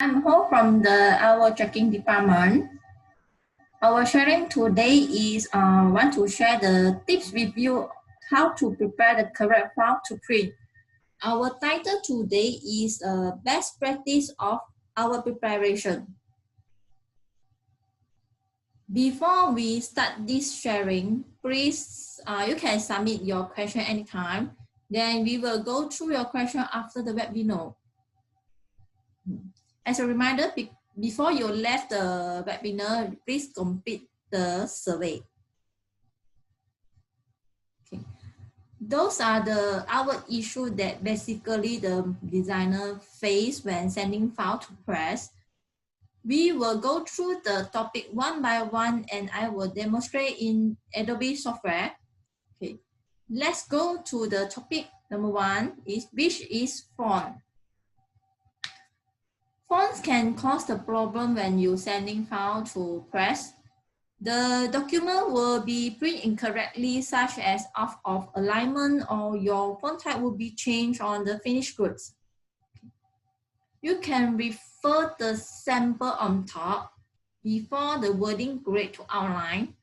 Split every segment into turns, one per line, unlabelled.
I'm Ho from our checking department. Our sharing today is want to share the tips with you how to prepare the correct file to print. Our title today is best practice of our preparation. Before we start this sharing, please you can submit your question anytime. Then we will go through your question after the webinar. As a reminder, before you left the webinar, please complete the survey. Okay. Those are our issue that basically the designer face when sending file to press. We will go through the topic one by one and I will demonstrate in Adobe software. Okay. Let's go to the topic number one, which is font. Fonts can cause the problem when you sending file to press. The document will be printed incorrectly, such as out of alignment, or your font type will be changed on the finished goods. You can refer the sample on top before the wording grade to outline.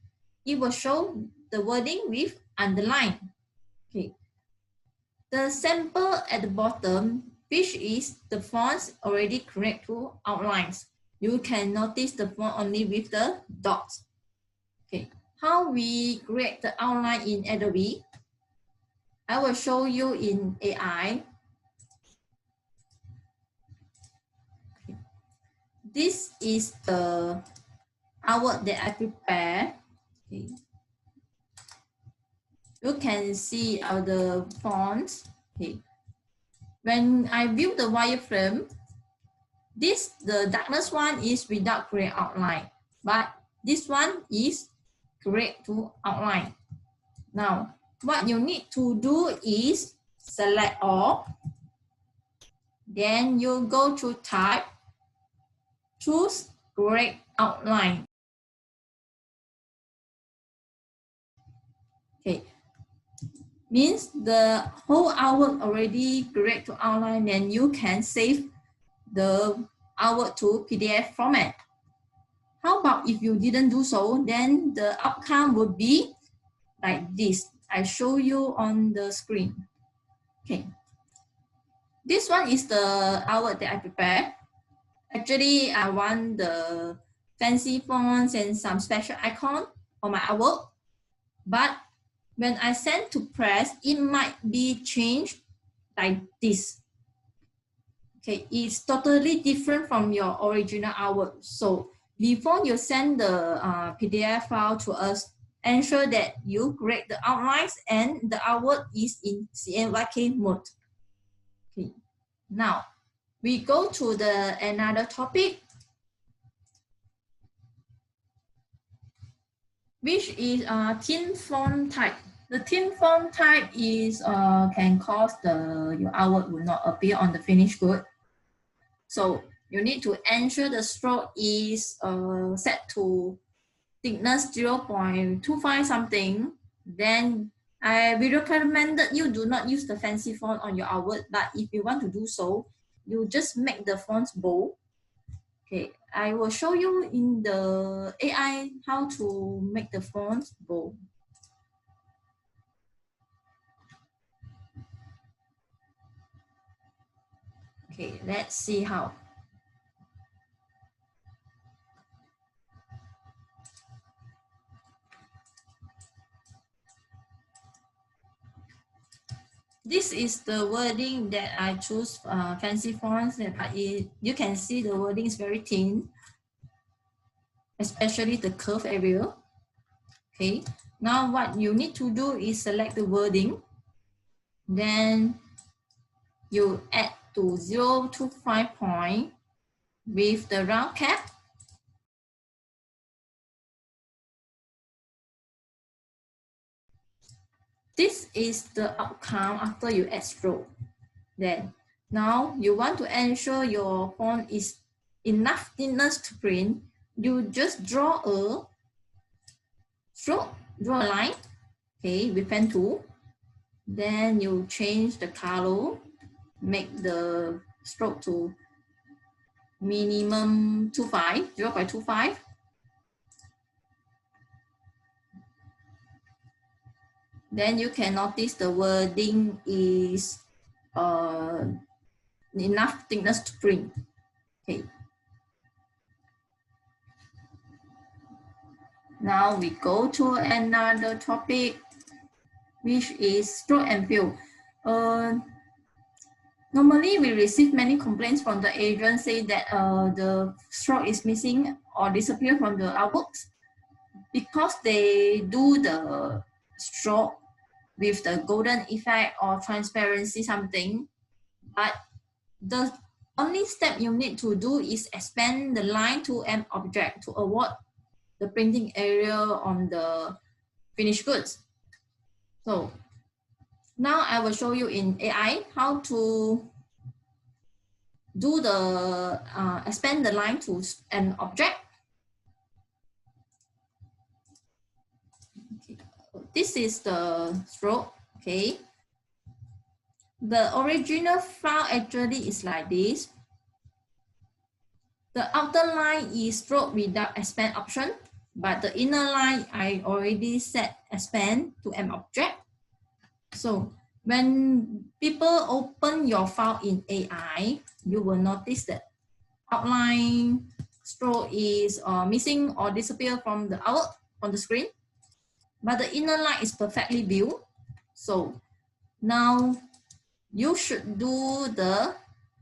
It will show the wording with underline. Okay. The sample at the bottom, which is the fonts already correct to outlines. You can notice the font only with the dots. Okay, how we create the outline in Adobe? I will show you in AI. Okay. This is the outwork that I prepare. Okay. You can see the fonts. Okay. When I view the wireframe, the darkness one is without gray outline, but this one is correct to outline. Now, what you need to do is select all. Then you go to type, choose correct outline. Okay, means the whole outwork already correct to outline, then you can save the outwork to PDF format. How about if you didn't do so, then the outcome would be like this. I show you on the screen. Okay. This one is the outwork that I prepared. Actually, I want the fancy fonts and some special icon on my outwork. But when I send to press, it might be changed like this. Okay, it's totally different from your original outwork. So before you send the PDF file to us, ensure that you create the outlines and the outwork is in CMYK mode. Okay. Now we go to another topic, which is thin font type. The thin font type is can cause your outwork will not appear on the finished good. So you need to ensure the stroke is set to thickness 0.25 something. Then we recommend that you do not use the fancy font on your outwork, but if you want to do so, you just make the fonts bold. Okay, I will show you in the AI how to make the fonts bold. Okay, let's see how. This is the wording that I choose fancy fonts, but you can see the wording is very thin, especially the curve area. Okay, now what you need to do is select the wording, then you add to 0 to 5 point with the round cap. This is the outcome after you add stroke. Then now you want to ensure your font is enough thickness to print. You just draw a stroke, draw a line, okay, with pen tool. Then you change the color, make the stroke to minimum 0.25. Then you can notice the wording is enough thickness to print. Okay. Now we go to another topic, which is stroke and fill. Normally, we receive many complaints from the agent saying that the stroke is missing or disappear from the artworks because they do the stroke with the golden effect or transparency something. But the only step you need to do is expand the line to an object to avoid the printing area on the finished goods. So now I will show you in AI how to do the expand the line to an object. Okay. This is the stroke. Okay. The original file actually is like this. The outer line is stroke without expand option, but the inner line I already set expand to an object. So when people open your file in AI, you will notice that outline stroke is missing or disappear from the out on the screen, but the inner line is perfectly viewed. So now you should do the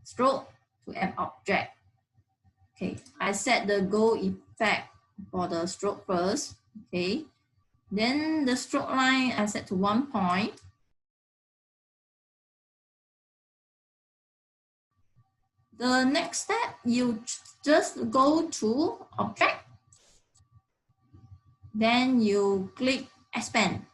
stroke to an object. Okay, I set the gold effect for the stroke first. Okay, then the stroke line I set to 1 point. The next step, you just go to object, then you click expand.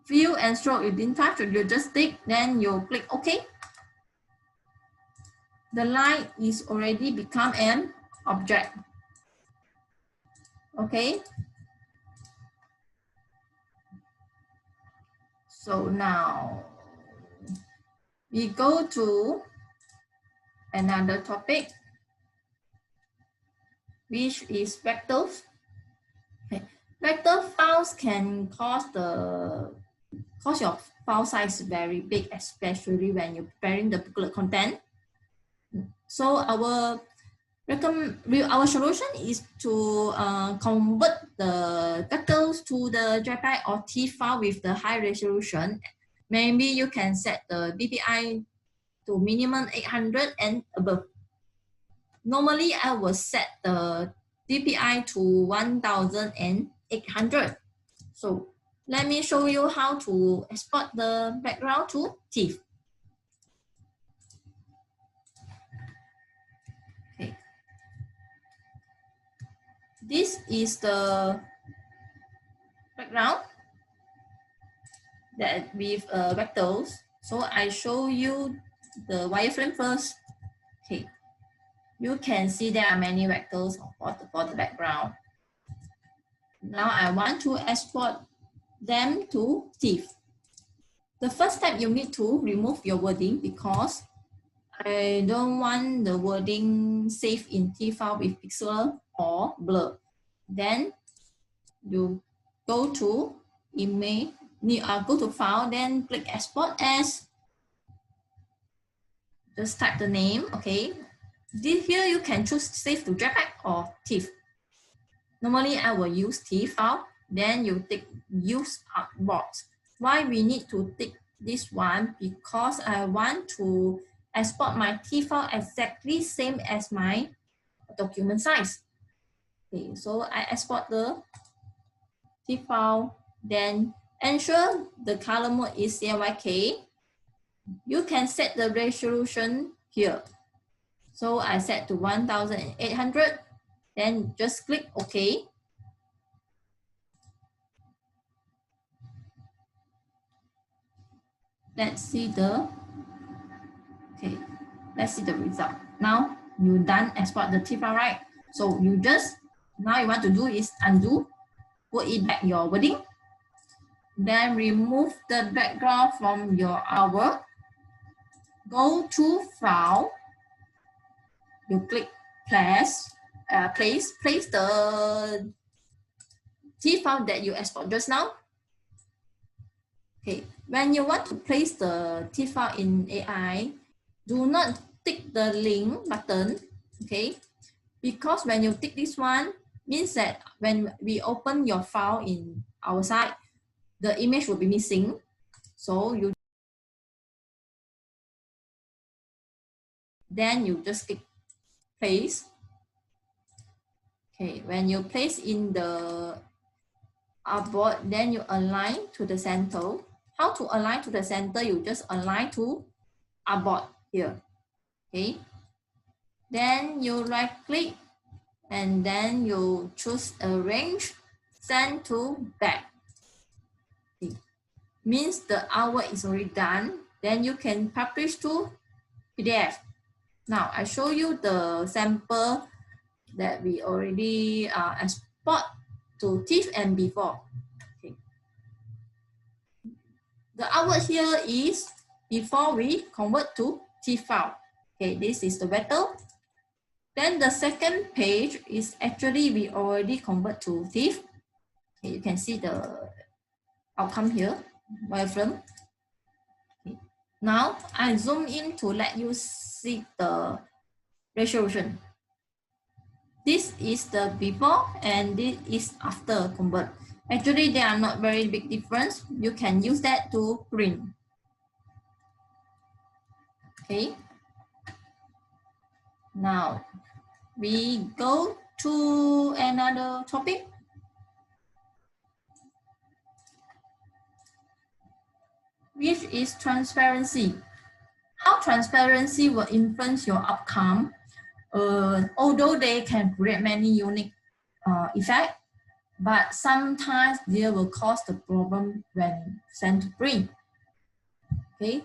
Fill and stroke you didn't touch, you just tick, then you click OK. The line is already become an object. Okay. So now we go to another topic, which is vectors. Okay. Vector files can cause your file size very big, especially when you're preparing the booklet content. So our solution is to convert the vectors to the JPEG or TIFF file with the high resolution. Maybe you can set the DPI to minimum 800 and above. Normally, I will set the DPI to 1800. So let me show you how to export the background to TIFF. Okay. This is the background that with vectors. So I show you the wireframe first. Okay. You can see there are many vectors for the background. Now I want to export them to TIFF. The first step, you need to remove your wording because I don't want the wording saved in TIFF file with pixel or blur. Then you go to image, go to file, then click export as. Just type the name. Okay. Here you can choose save to JPEG or TIFF. Normally I will use TIFF file. Then you tick use artboard. Why we need to tick this one? Because I want to export my TIFF file exactly same as my document size. Okay, so I export the TIFF file. Then ensure the color mode is CMYK. You can set the resolution here. So I set to 1800. Then just click OK. Let's see the result. Now you done export the TIFF file, right? So you just now you want to do is undo, put it back your wording, then remove the background from your artwork. go to File, you click place the TIFF file that you export just now. Okay, when you want to place the TIFF file in AI, do not tick the link button, okay? Because when you tick this one, means that when we open your file in our site, the image will be missing. So then you just click place. Okay, when you place in the artboard, then you align to the center. How to align to the center? You just align to artboard here. Okay. Then you right click and then you choose arrange, send to back. Okay. Means the artwork is already done. Then you can publish to PDF. Now I show you the sample that we already export to TIFF and before. Okay. The artwork here is before we convert to TIFF file. Okay, this is the battle. Then the second page is actually we already convert to TIFF. Okay, you can see the outcome here, wireframe. Okay. Now I zoom in to let you see the resolution. This is the before and this is after convert. Actually, they are not very big difference. You can use that to print. Okay. Now we go to another topic. Which is transparency. How transparency will influence your outcome, although they can create many unique effects, but sometimes they will cause the problem when sent to print. Okay,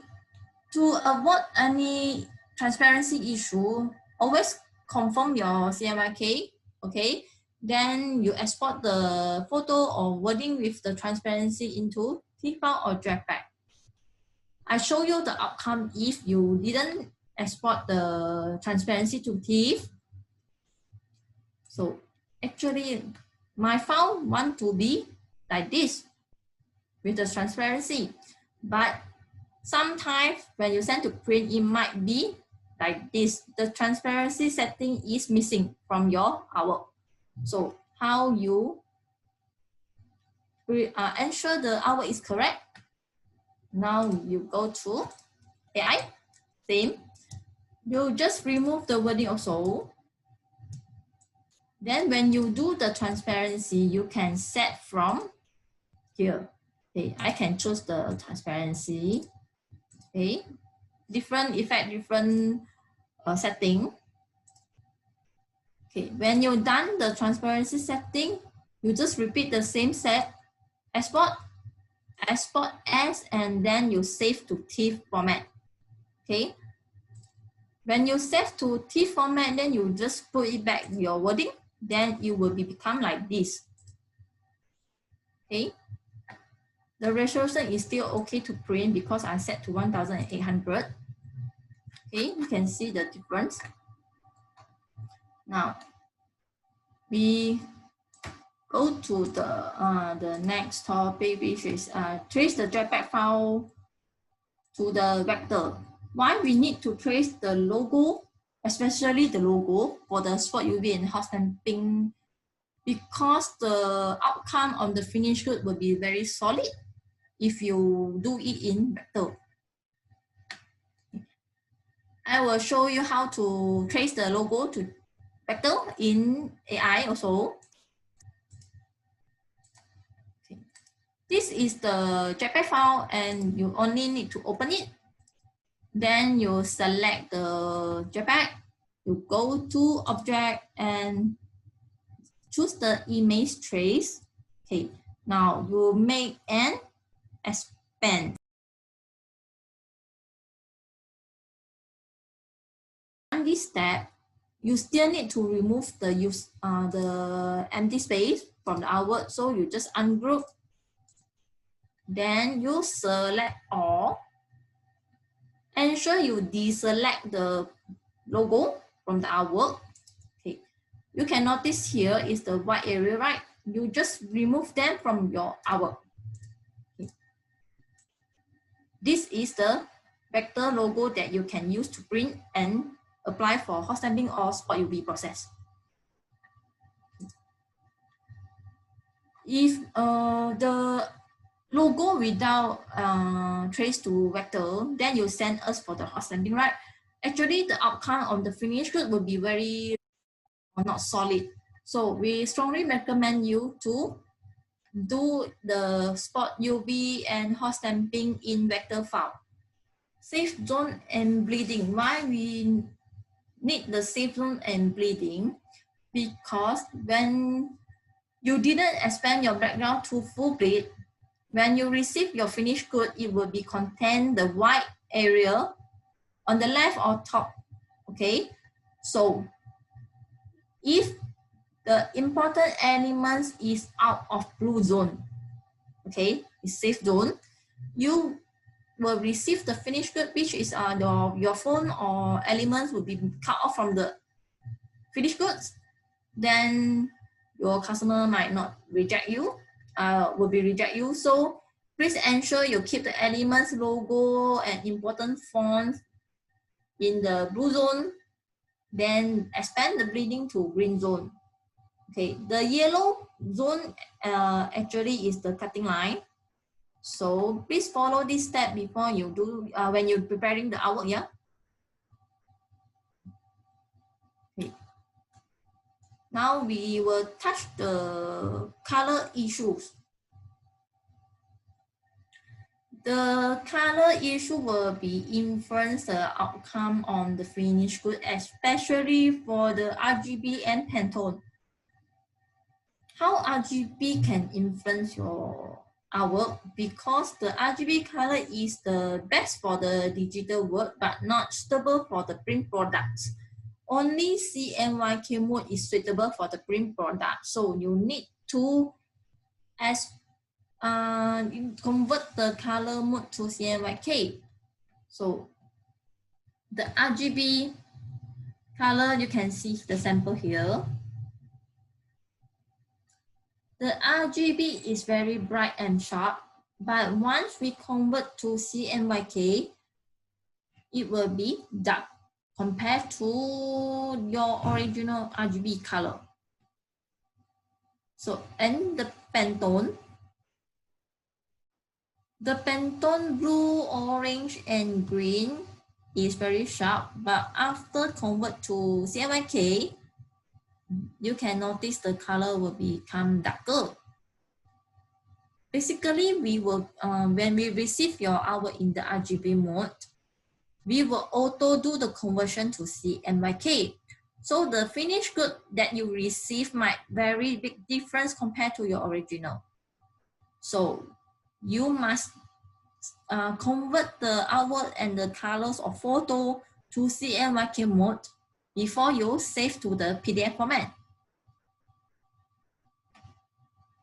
to avoid any transparency issue, always confirm your CMYK. Okay, then you export the photo or wording with the transparency into TIFF file or JPEG. I show you the outcome if you didn't export the transparency to TIFF. So actually, my file want to be like this with the transparency, but sometimes when you send to print, it might be like this. The transparency setting is missing from your artwork. So how you ensure the artwork is correct? Now you go to AI, same. You just remove the wording also. Then when you do the transparency, you can set from here. Okay, I can choose the transparency. Okay, different effect, different setting. Okay, when you're done the transparency setting, you just repeat the same set, export as, and then you save to TIFF format. Okay, when you save to TIFF format, then you just put it back your wording, then it will become like this. Okay, the resolution is still okay to print because I set to 1800. Okay, you can see the difference. Now we go to the next topic, which is trace the JPEG file to the vector. Why we need to trace the logo, especially the logo for the spot UV and hot stamping? Because the outcome on the finished good will be very solid if you do it in vector. I will show you how to trace the logo to vector in AI also. Okay. This is the JPEG file and you only need to open it. Then you select the JPEG, you go to object and choose the image trace. Okay, now you make an expand. On this step, you still need to remove the empty space from the artwork. So you just ungroup. Then you select all. Ensure you deselect the logo from the artwork. Okay, you can notice here is the white area, right? You just remove them from your artwork. Okay. This is the vector logo that you can use to print and apply for hot stamping or spot UV process. If the logo without trace to vector, then you send us for the hot stamping, right? Actually, the outcome of the finished good will be very not solid. So we strongly recommend you to do the spot UV and hot stamping in vector file. Safe zone and bleeding. Why we need the safe zone and bleeding? Because when you didn't expand your background to full bleed, when you receive your finished good, it will be contain the white area on the left or top. Okay, so if the important elements is out of blue zone, okay, it's safe zone, you will receive the finished good, which is your phone or elements will be cut off from the finished goods. Then your customer might not reject you, will be reject you. So please ensure you keep the elements, logo, and important fonts in the blue zone. Then expand the bleeding to green zone. Okay, the yellow zone actually is the cutting line. So please follow this step before you do when you're preparing the artwork. Yeah. Okay. Now we will touch the color issues. The color issue will be influence the outcome on the finished good, especially for the RGB and Pantone. How RGB can influence your artwork? Because the RGB color is the best for the digital work, but not suitable for the print products. Only CMYK mode is suitable for the print product. So you need to convert the color mode to CMYK. So the RGB color, you can see the sample here. The RGB is very bright and sharp, but once we convert to CMYK, it will be dark compared to your original RGB color. So, and the Pantone blue, orange, and green is very sharp, but after convert to CMYK, you can notice the color will become darker. Basically, we will when we receive your artwork in the RGB mode, we will auto do the conversion to CMYK. So the finished good that you receive might very big difference compared to your original. So you must convert the artwork and the colors of photo to CMYK mode before you save to the PDF format.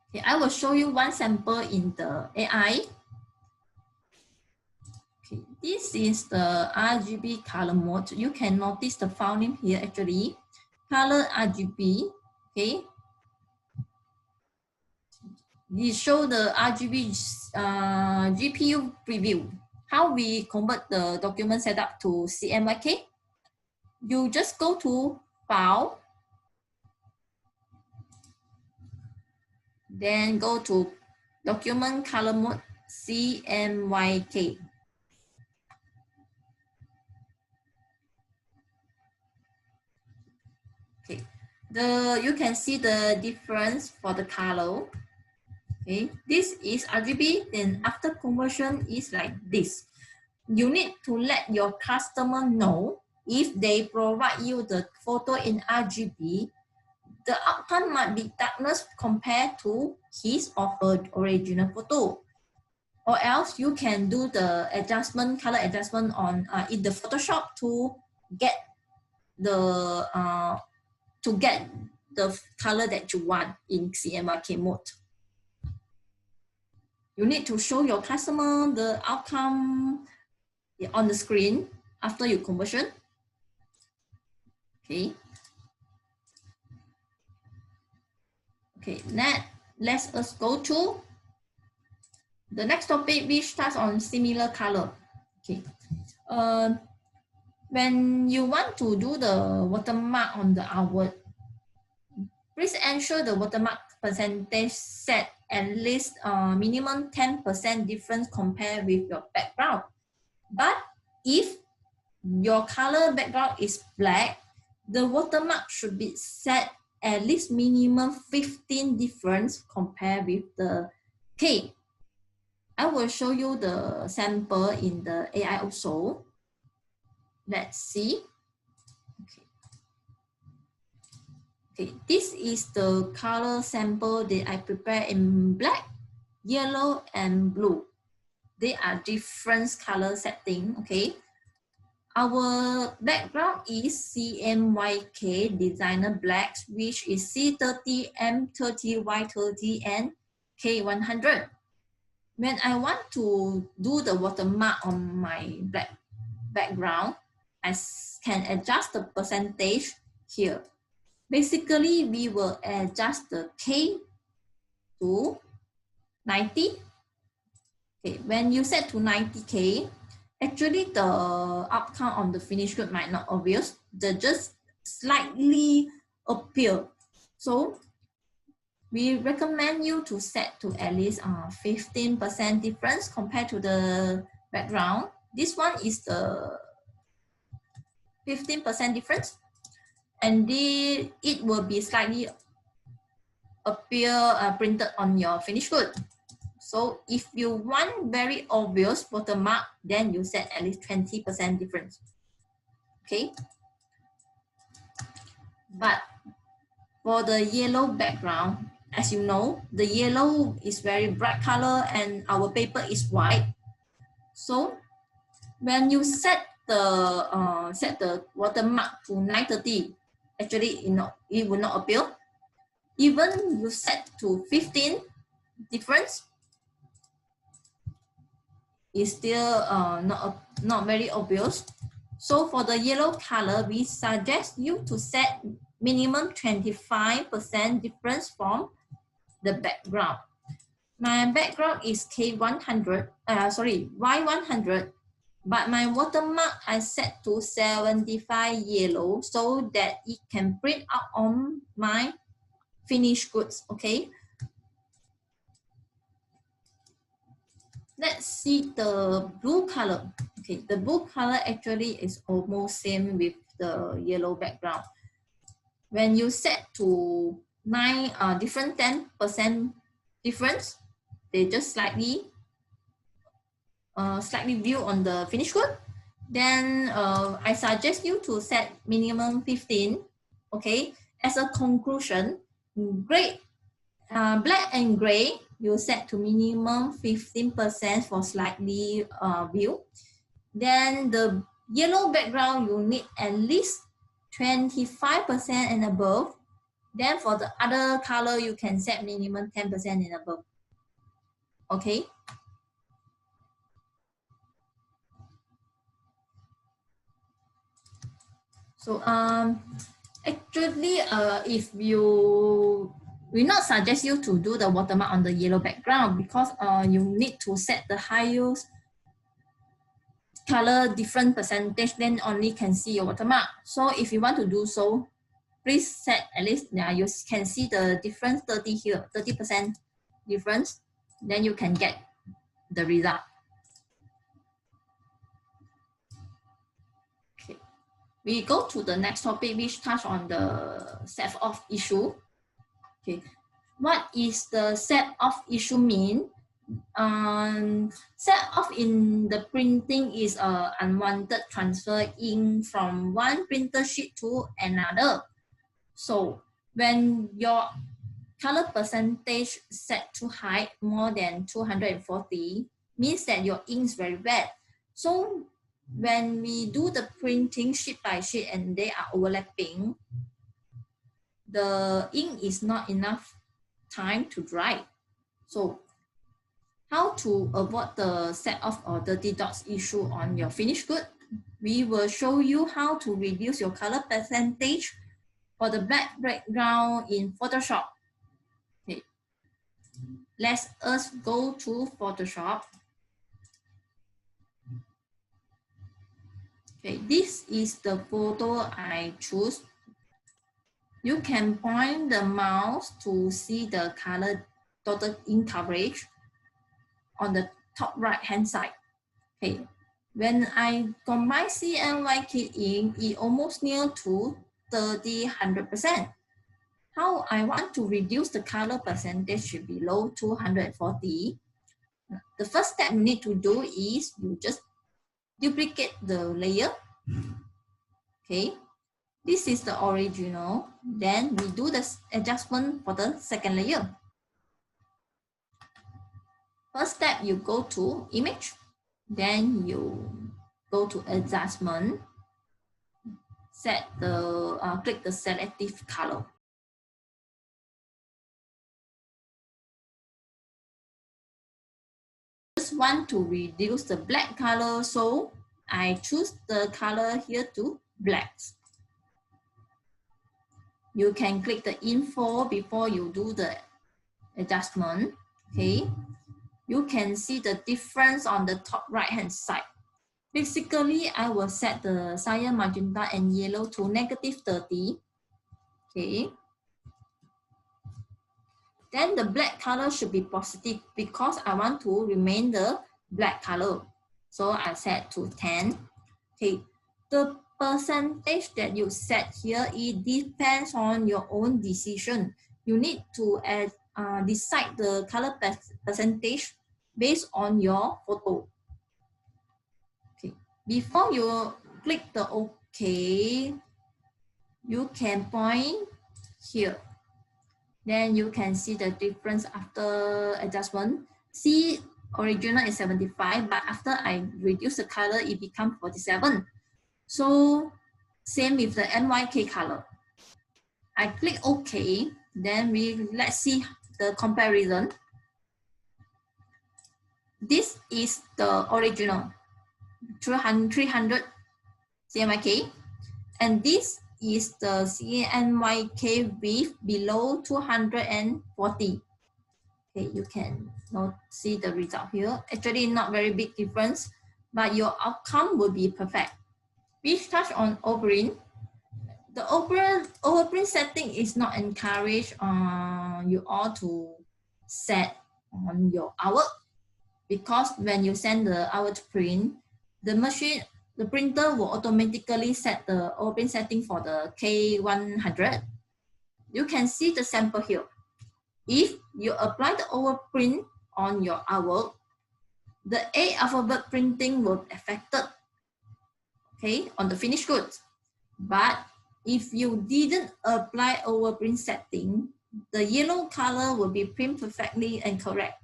Okay, I will show you one sample in the AI. Okay, this is the RGB color mode. You can notice the file name here actually, color RGB. Okay, we show the RGB GPU preview. How we convert the document setup to CMYK? You just go to File, then go to Document Color Mode CMYK. Okay, you can see the difference for the color. Okay, this is RGB, then after conversion is like this. You need to let your customer know if they provide you the photo in RGB, the outcome might be darkness compared to his or her original photo. Or else you can do the adjustment, color adjustment on in the Photoshop to get the color that you want in CMYK mode. You need to show your customer the outcome on the screen after you conversion. Okay. Okay, let's us go to the next topic, which starts on similar color. Okay. When you want to do the watermark on the artwork, please ensure the watermark percentage set at least minimum 10% difference compared with your background. But if your color background is black, the watermark should be set at least minimum 15 difference compared with the K. I will show you the sample in the AI also. Let's see. Okay, this is the color sample that I prepare in black, yellow, and blue. They are different color setting, okay? Our background is CMYK designer blacks, which is C30, M30, Y30, and K100. When I want to do the watermark on my black background, I can adjust the percentage here. Basically, we will adjust the K to 90. Okay, when you set to 90K, actually the outcome on the finished good might not obvious. They just slightly appear. So we recommend you to set to at least 15% difference compared to the background. This one is the 15% difference, and it will be slightly appear printed on your finished good. So if you want very obvious watermark, then you set at least 20% difference. Okay. But for the yellow background, as you know, the yellow is very bright color and our paper is white. So when you set the watermark to 930, actually it will not appear. Even you set to 15 difference, is still not very obvious. So for the yellow color, we suggest you to set minimum 25% difference from the background. My background is Y100, but my watermark I set to 75 yellow so that it can print out on my finished goods, okay? Let's see the blue color. Okay, the blue color actually is almost same with the yellow background. When you set to 10% difference, they just slightly view on the finished good. Then I suggest you to set minimum 15. Okay, as a conclusion, black and gray, you set to minimum 15% for slightly view. Then the yellow background, you need at least 25% and above. Then for the other color, you can set minimum 10% and above. Okay. So actually, if you we not suggest you to do the watermark on the yellow background because you need to set the highest color different percentage, then only can see your watermark. So if you want to do so, please set at least you can see the difference 30 here, 30% difference, then you can get the result. Okay, we go to the next topic, which touch on the set off issue. Okay, what is the set off issue mean? Set off in the printing is unwanted transfer ink from one printer sheet to another. So when your color percentage set too high, more than 240, means that your ink is very bad. So when we do the printing sheet by sheet and they are overlapping, the ink is not enough time to dry. So How to avoid the set off or dirty dots issue on your finished good? We will show you how to reduce your color percentage for the black background in Photoshop. Okay. Let us go to Photoshop. Okay, this is the photo I choose. You can point the mouse to see the color total in coverage on the top right hand side. Okay, when I combine CMYK ink, it almost near to 100%. How I want to reduce the color percentage below 240? The first step you need to do is you just duplicate the layer. Okay, this is the original. Then we do the adjustment for the second layer. First step, you go to image, then you go to adjustment, set the click the selective color. Just want to reduce the black color, so I choose the color here to black. You can click the info before you do the adjustment. Okay, you can see the difference on the top right hand side. Basically, I will set the cyan, magenta, and yellow to -30. Okay. Then the black color should be positive because I want to remain the black color. So I set to 10. Okay. The percentage that you set here, it depends on your own decision. You need to decide the color percentage based on your photo. Okay. Before you click the OK, you can point here. Then you can see the difference after adjustment. See, original is 75, but after I reduce the color, it becomes 47. So same with the CMYK color. I click OK, then let's see the comparison. This is the original, 300 CMYK, and this is the CMYK with below 240. Okay, you can see the result here. Actually, not very big difference, but your outcome will be perfect. We touch on overprint. The overprint setting is not encouraged you all to set on your hour, because when you send the hour to print, the printer will automatically set the overprint setting for the K100. You can see the sample here. If you apply the overprint on your artwork, the A alphabet printing will be affected, okay, on the finished goods. But if you didn't apply overprint setting, the yellow color will be print perfectly and correct.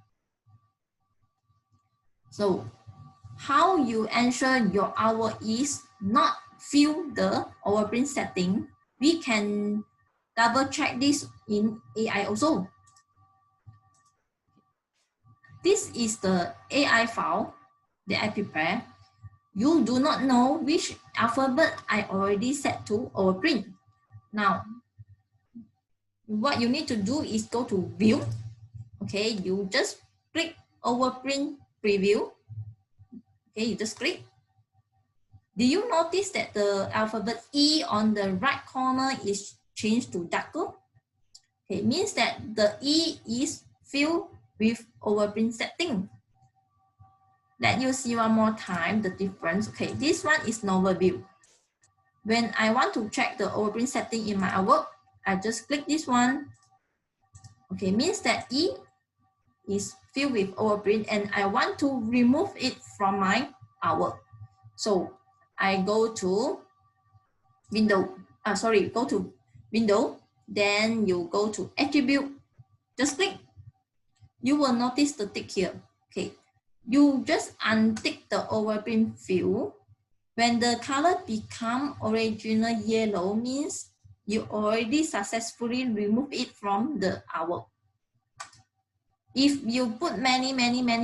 So how you ensure your artwork is not fill the overprint setting, we can double check this in AI also. This is the AI file that I prepared. You do not know which alphabet I already set to overprint. Now, what you need to do is go to view. Okay, you just click overprint preview. Okay, you just click. Do you notice that the alphabet E on the right corner is changed to darker? Okay, it means that the E is filled with overprint setting. Let you see one more time the difference. Okay, this one is normal view. When I want to check the overprint setting in my artwork, I just click this one. Okay, means that E is filled with overprint and I want to remove it from my artwork. So I go to go to window, then you go to attribute, just click. You will notice the tick here. Okay, you just untick the overprint field. When the color become original yellow, means you already successfully remove it from the artwork. If you put many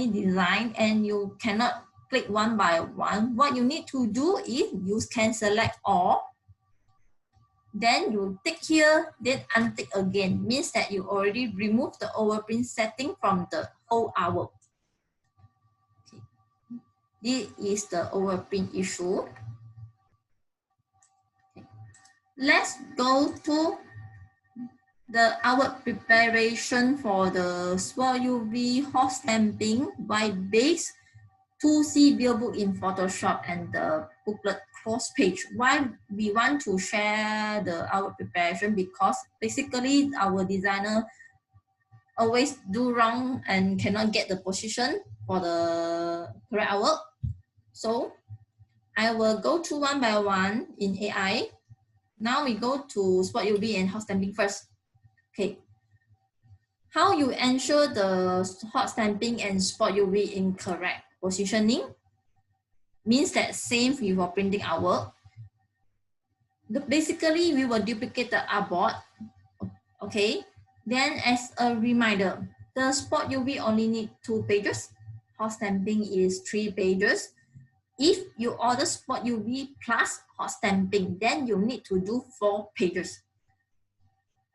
design and you cannot click one by one, what you need to do is you can select all, then you tick here, then untick again, means that you already removed the overprint setting from the whole hour. Okay. This is the overprint issue. Okay. Let's go to the our preparation for the spot UV hot stamping by base 2C Billbook in Photoshop and the booklet cross page. Why we want to share our preparation? Because basically our designer always do wrong and cannot get the position for the correct artwork. So I will go through one by one in AI. Now we go to spot UV and hot stamping first. Okay. How you ensure the hot stamping and spot UV in correct positioning? Means that same with your printing artwork. Basically, we will duplicate the artboard. Okay. Then as a reminder, the spot UV only need 2 pages. Hot stamping is 3 pages. If you order spot UV plus hot stamping, then you need to do 4 pages.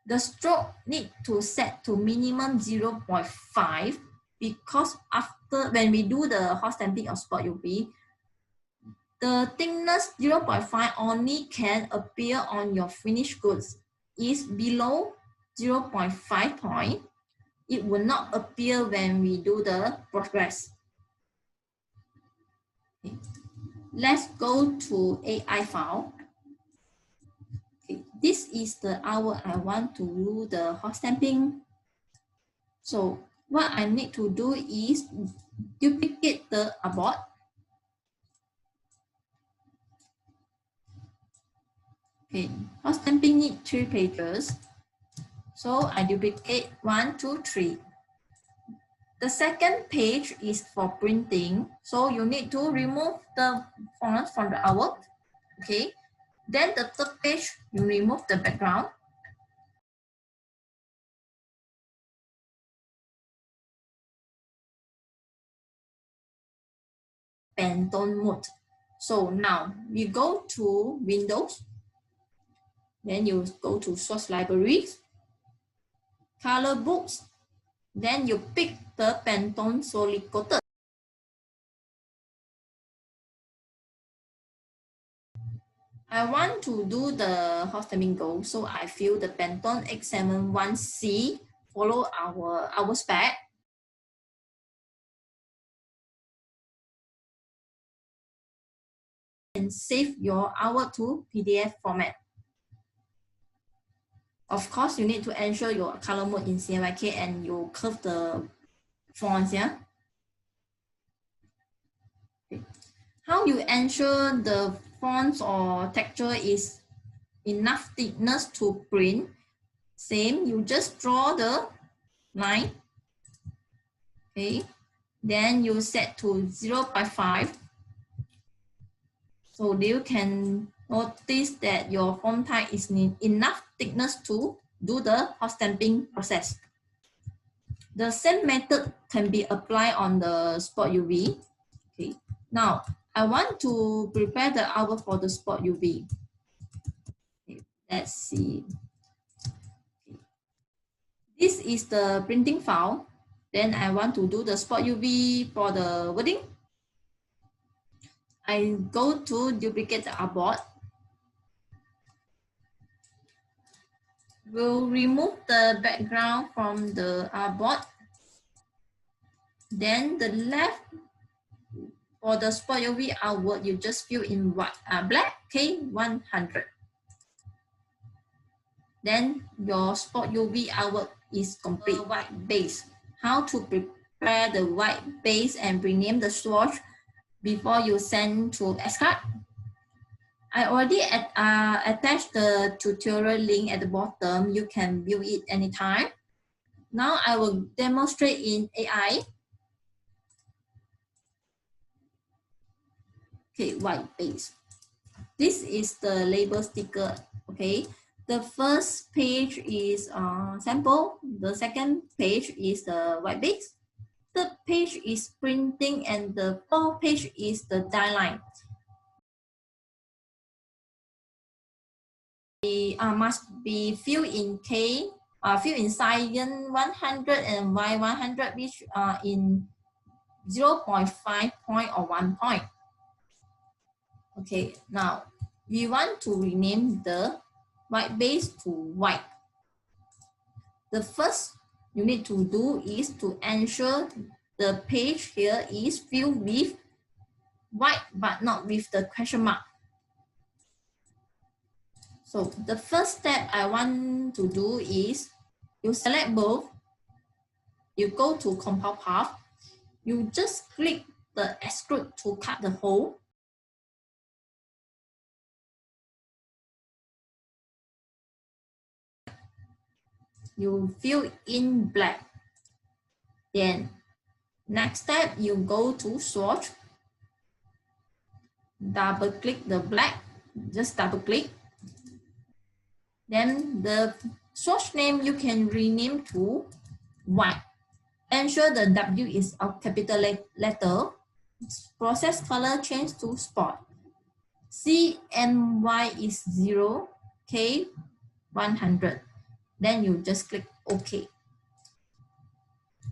The stroke need to set to minimum 0.5 because after when we do the hot stamping of spot UV, the thickness 0.5 only can appear on your finished goods. Is below 0.5 point, it will not appear when we do the progress. Okay. Let's go to AI file. Okay. This is the hour I want to do the hot stamping. So what I need to do is duplicate the artboard. Okay, hot stamping need 3 pages. So I duplicate 1, 2, 3. The second page is for printing. So you need to remove the font from the artwork. Okay. Then the third page, you remove the background. Pantone mode. So now we go to Windows. Then you go to Source Libraries, Color Books. Then you pick the Pantone solid coated. I want to do the hot stamping goal, so I fill the Pantone X71C, follow our spec. And save your artwork to PDF format. Of course, you need to ensure your color mode in CMYK and you curve the fonts, yeah? Okay. How you ensure the fonts or texture is enough thickness to print? Same, you just draw the line. Okay. Then you set to 0.5. So you can notice that your font type is enough thickness to do the hot stamping process. The same method can be applied on the spot UV. Okay. Now, I want to prepare the artwork for the spot UV. Okay. Let's see. Okay. This is the printing file. Then I want to do the spot UV for the wording. I go to duplicate the artboard. We'll remove the background from the artboard. Then the left for the spot UV artwork, you just fill in black, okay, 100. Then your spot UV artwork is complete. White base. How to prepare the white base and rename the swatch before you send to Excard? I already attached the tutorial link at the bottom. You can view it anytime. Now I will demonstrate in AI. Okay, white base. This is the label sticker. Okay, The first page is sample. The second page is the white base. Third page is printing, and the fourth page is the die line. It must be filled in filled in cyan 100 and Y 100, which are in 0.5 point or 1 point. Okay, now we want to rename the white base to white. The first you need to do is to ensure the page here is filled with white but not with the question mark. So the first step I want to do is you select both, you go to compound path, you just click the extrude to cut the hole. You fill in black. Then next step, you go to swatch, double click the black, just double click. Then the swatch name you can rename to white. Ensure the W is a capital letter. Process color change to spot. CMY is 0, K 100. Then you just click OK.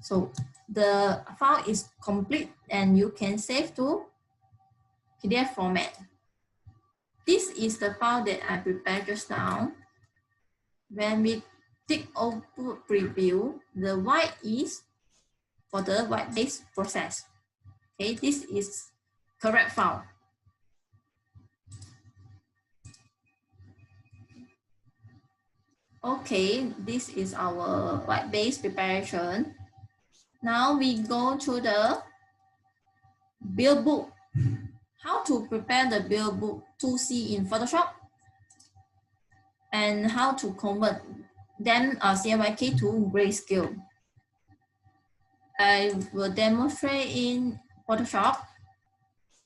So the file is complete and you can save to PDF format. This is the file that I prepared just now. When we tick output preview, the white is for the white base process. Okay, this is correct file. Okay, this is our white base preparation. Now we go to the bill book. How to prepare the bill book 2C in Photoshop and how to convert them CMYK to grayscale. I will demonstrate in Photoshop.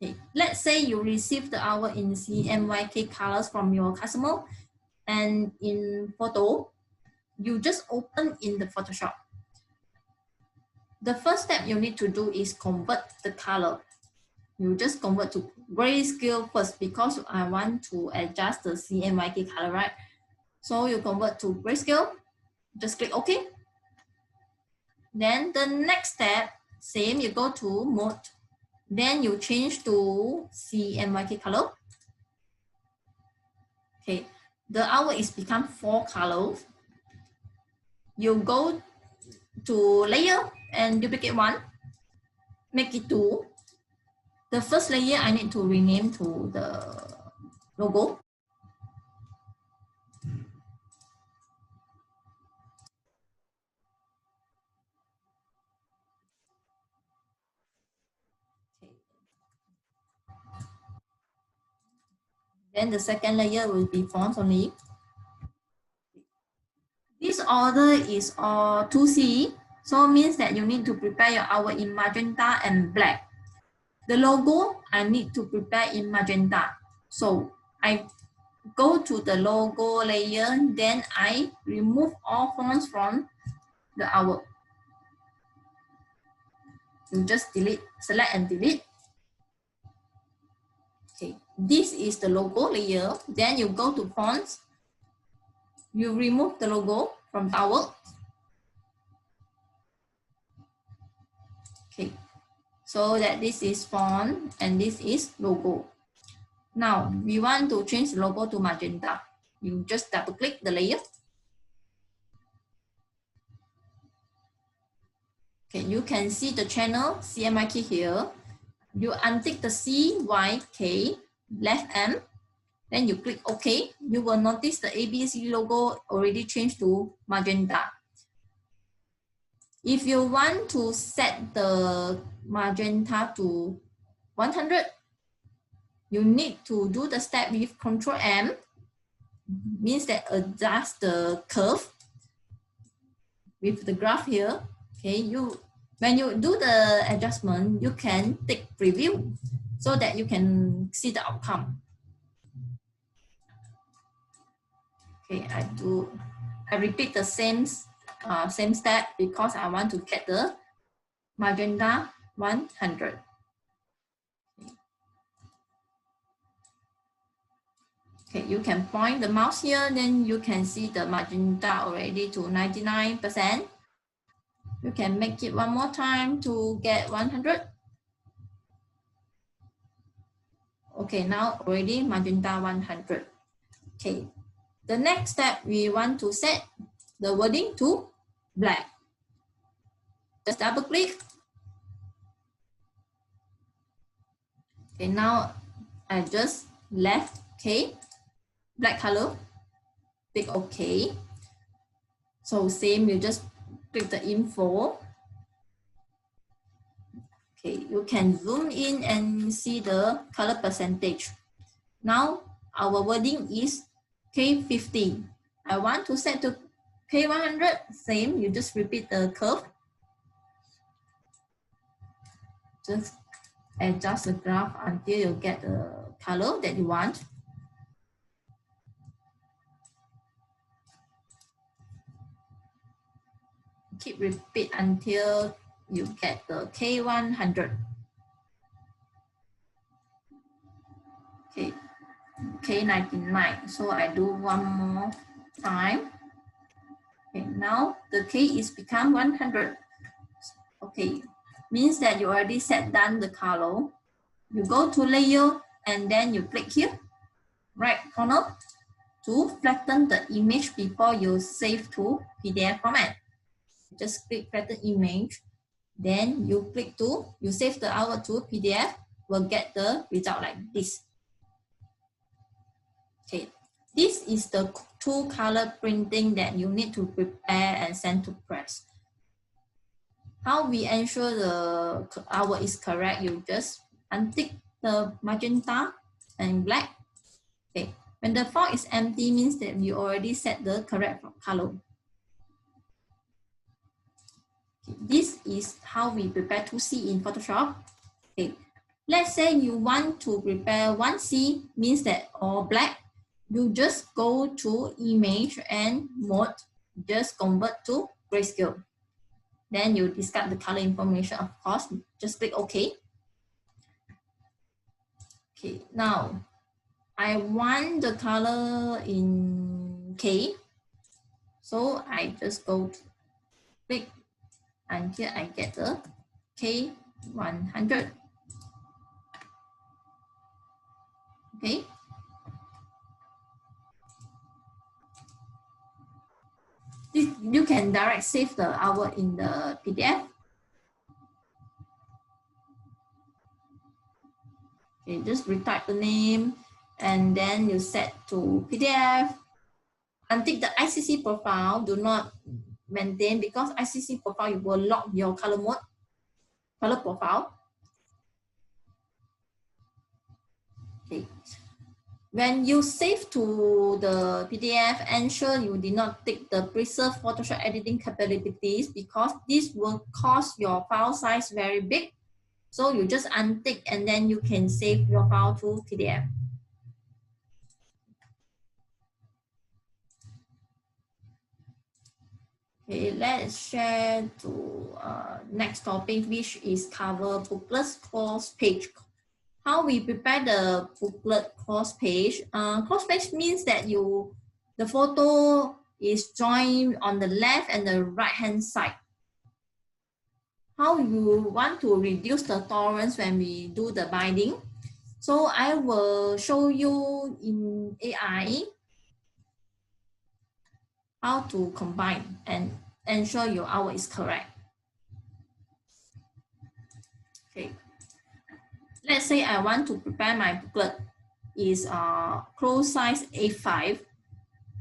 Okay. Let's say you received the hour in CMYK colors from your customer, and in photo, you just open in the Photoshop. The first step you need to do is convert the color. You just convert to grayscale first because I want to adjust the CMYK color, right? So you convert to grayscale, just click OK. Then the next step, same, you go to mode. Then you change to CMYK color. Okay, the hour is become 4 colors. You go to layer and duplicate 1, make it 2. The first layer I need to rename to the logo. Then the second layer will be fonts only. This order is 2C, so it means that you need to prepare your hour in magenta and black. The logo I need to prepare in magenta. So I go to the logo layer, then I remove all fonts from the hour. You just delete, select and delete. Okay, this is the logo layer. Then you go to fonts. You remove the logo from the hour. Okay, so that this is font and this is logo. Now we want to change the logo to magenta. You just double click the layer. Okay, you can see the channel CMYK here. You untick the CYK left M, then you click OK. You will notice the ABC logo already changed to magenta. If you want to set the magenta to 100, you need to do the step with Control M, means that adjust the curve with the graph here. Okay, when you do the adjustment, you can take preview so that you can see the outcome. Okay, I repeat the same step because I want to get the magenta 100. Okay, you can point the mouse here, then you can see the magenta already to 99%. You can make it one more time to get 100. Okay, now already magenta 100. Okay, the next step, we want to set the wording to black. Just double click. Okay, now I just left, okay, black color, click OK. So same, you just click the info. Okay, you can zoom in and see the color percentage. Now our wording is K50. I want to set to K100, same, you just repeat the curve. Just adjust the graph until you get the color that you want. Keep repeat until you get the K100. Okay, K99. So I do one more time. Okay, now the K is become 100. Okay, means that you already set down the color. You go to layer and then you click here, right corner, to flatten the image before you save to PDF format. Just click flatten image. Then you click to, you save the output to PDF, will get the result like this. Okay, this is the two color printing that you need to prepare and send to press. How we ensure the hour is correct, you just untick the magenta and black. Okay, when the font is empty means that you already set the correct color. Okay, this is how we prepare 2C in Photoshop. Okay, let's say you want to prepare 1C, means that all black. You just go to image and mode, just convert to grayscale. Then you discard the color information, of course, just click OK. Okay, now I want the color in K. So I just go to click until I get the K100. Okay. You can direct save the hour in the PDF. Okay, just retype the name and then you set to PDF. Untick the ICC profile, do not maintain because ICC profile you will lock your color mode, color profile. Okay. When you save to the PDF, ensure you did not take the preserve Photoshop editing capabilities because this will cause your file size very big. So you just untick and then you can save your file to PDF. Okay, let's share to next topic, which is cover booklet course page. How we prepare the booklet course page. Course page means that the photo is joined on the left and the right hand side. How you want to reduce the tolerance when we do the binding. So I will show you in AI how to combine and ensure your hour is correct. Okay. Let's say I want to prepare my booklet is close size A5,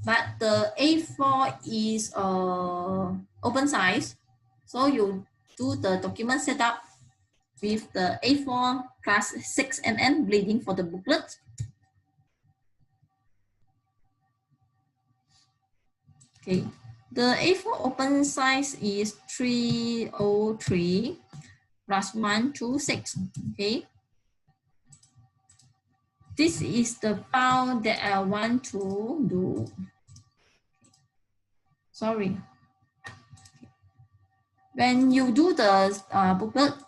but the A4 is open size. So you do the document setup with the A4 plus 6 mm bleeding for the booklet. Okay, the A4 open size is 303 plus 126. Okay. This is the file that I want to do. sorry. When you do the booklet,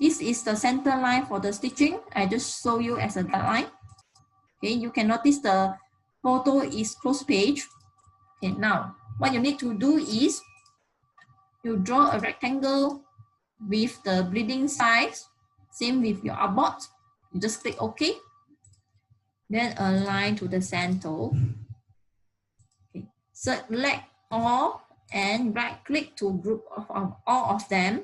this is the center line for the stitching. I just show you as a guideline. Okay, you can notice the photo is close page. Okay, now what you need to do is you draw a rectangle with the bleeding size. Same with your artboard. You just click OK. Then align to the center. Okay. Select all and right click to group of all of them.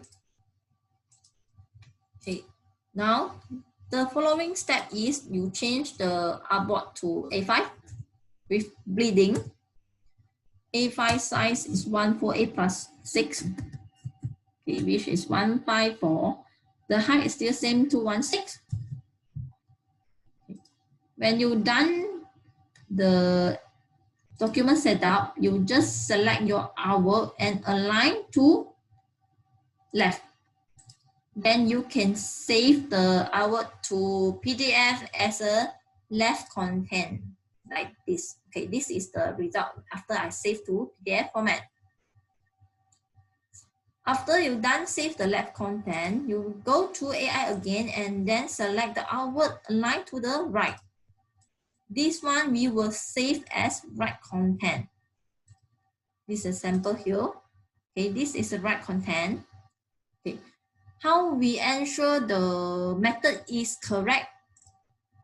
Okay. Now the following step is you change the artboard to A5 with bleeding. A5 size is 148 plus 6, okay, which is 154. The height is still same 216. Okay. When you done the document setup, you just select your artwork and align to left. Then you can save the artwork to PDF as a left content like this. Okay, this is the result after I save to PDF format. After you done save the left content, you go to AI again and then select the artwork align to the right. This one we will save as right content. This is a sample here. Okay, this is the right content. Okay, how we ensure the method is correct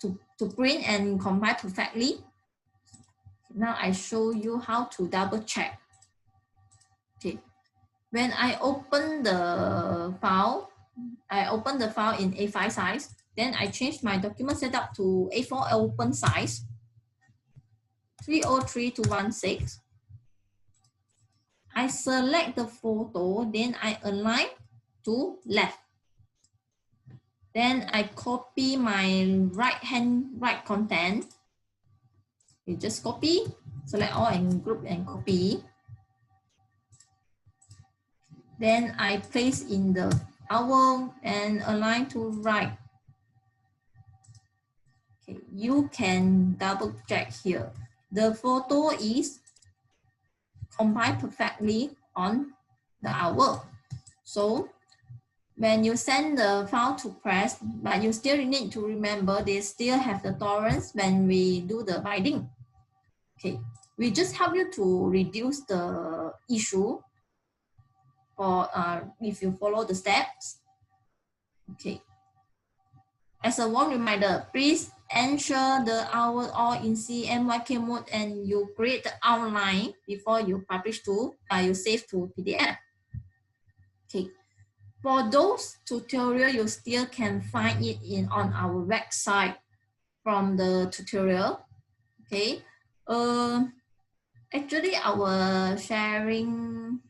to print and compile perfectly. Now I show you how to double check. Okay, when I open the file, in A5 size, then I change my document setup to A4 open size, 303 to 16. I select the photo, then I align to left. Then I copy my right content. You just copy, select all and group and copy. Then I place in the artwork and align to right. Okay, you can double check here. The photo is compiled perfectly on the artwork. So when you send the file to press, but you still need to remember they still have the tolerance when we do the binding. Okay, we just help you to reduce the issue or if you follow the steps. Okay. As a warm reminder, please ensure the hours all in CMYK mode and you create the outline before you publish to, you save to PDF. Okay. For those tutorial, you still can find it on our website from the tutorial. Okay. Actually, our sharing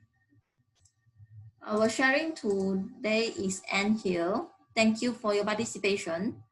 today is end here. Thank you for your participation.